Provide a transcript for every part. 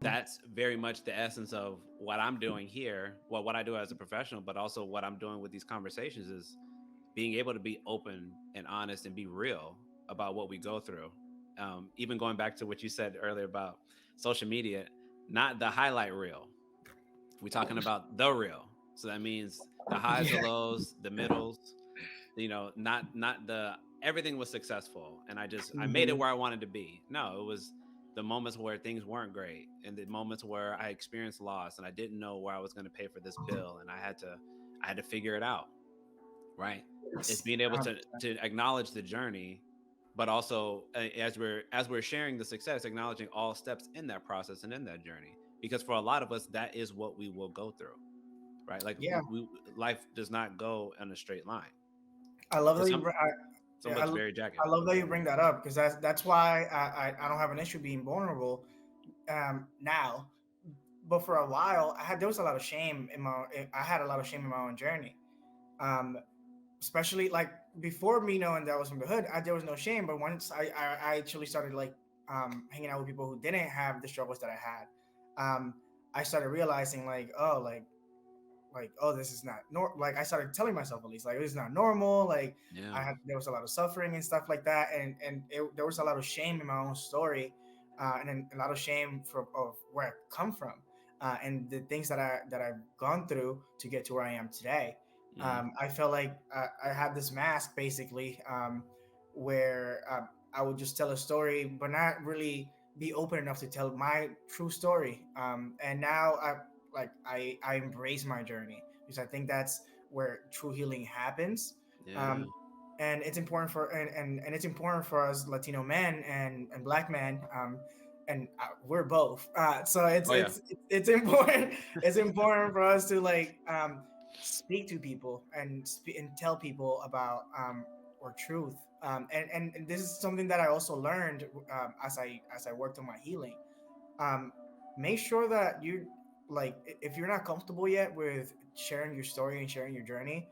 that's very much the essence of what I'm doing here. Well, what I do as a professional, but also what I'm doing with these conversations is being able to be open and honest and be real about what we go through. Even going back to what you said earlier about social media, not the highlight reel. We're talking about the real. So that means the highs, the Yeah. lows, the middles, not the everything was successful and I made it Mhm. where I wanted to be. No, it was the moments where things weren't great and the moments where I experienced loss and I didn't know where I was going to pay for this bill and I had to figure it out, right? It's Yes. being able to acknowledge the journey, but also as we're sharing the success, acknowledging all steps in that process and in that journey, because for a lot of us that is what we will go through, right? Like Yeah. life does not go in a straight line. I love For that some yeah, it's very jagged. I love that you bring that up because that's why I don't have an issue being vulnerable now. But for a while, there was a lot of shame in my I had a lot of shame in my own journey. Um, Especially like before me knowing that I was from the hood, there was no shame. But once I actually started like hanging out with people who didn't have the struggles that I had, I started realizing like, oh, like oh, this is not like I started telling myself at least like this is not normal. Like Yeah. there was a lot of suffering and stuff like that, and there was a lot of shame in my own story, and then a lot of shame of where I come from, and the things that I've gone through to get to where I am today. Hmm. I felt like I had this mask basically, where I would just tell a story, but not really be open enough to tell my true story. And now I embrace my journey because I think that's where true healing happens. Yeah. Um, and it's important for and it's important for us Latino men and Black men. And we're both. So Oh yeah. it's important. It's important for us to like speak to people and tell people about our truth. And this is something that I also learned as I worked on my healing. um, Make sure that you like if you're not comfortable yet with sharing your story and sharing your journey.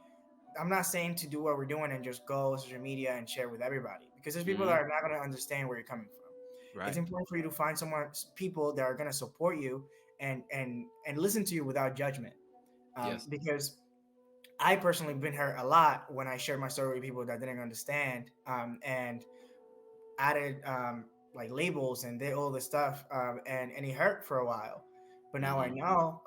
I'm not saying to do what we're doing and just go on social media and share with everybody because there's people that Hmm. are not going to understand where you're coming from. It's Right. important for you to find people that are going to support you and listen to you without judgment, Yes. because I personally been hurt a lot when I shared my story with people that didn't understand, and added like labels and did all this stuff, and it hurt for a while. But now I Hmm. know,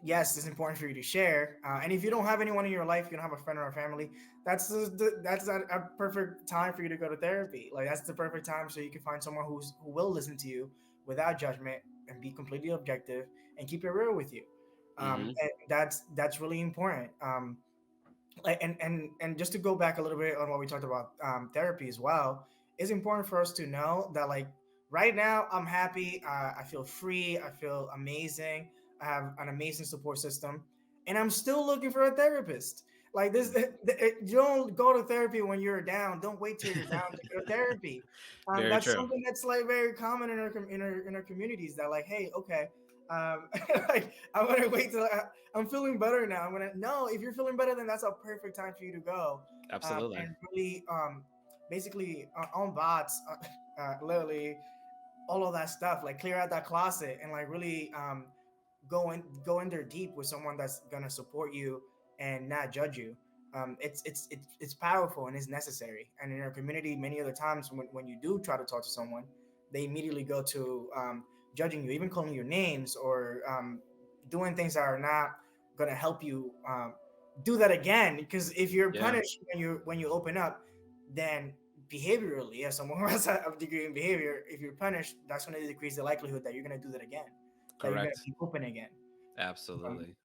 yes, it's important for you to share. And if you don't have anyone in your life, you don't have a friend or a family, that's a perfect time for you to go to therapy. Like that's the perfect time so you can find someone who will listen to you without judgment and be completely objective and keep it real with you. Hmm. And that's really important. Like and just to go back a little bit on what we talked about, therapy as well, it's important for us to know that like right now I'm happy, I feel free, I feel amazing, I have an amazing support system, and I'm still looking for a therapist. Like this, you don't go to therapy when you're down. Don't wait till you're down to go to therapy. Very That's true. something that's like very common in our communities. That like, hey, okay, like I'm gonna wait till I'm feeling better now. I'm gonna no. If you're feeling better, then that's a perfect time for you to go, Absolutely. and really, basically, on bots, literally all of that stuff. Like clear out that closet and like really go in there deep with someone that's gonna support you and not judge you. It's powerful and it's necessary. And in our community, many other times when you do try to talk to someone, they immediately go to judging you, even calling you names or doing things that are not gonna help you do that again. Because if you're Yeah. punished when you open up, then behaviorally, as someone who has a degree in behavior, if you're punished, that's going to decrease the likelihood that you're going to do that again, that you're going to Correct. be open again. Um, Absolutely.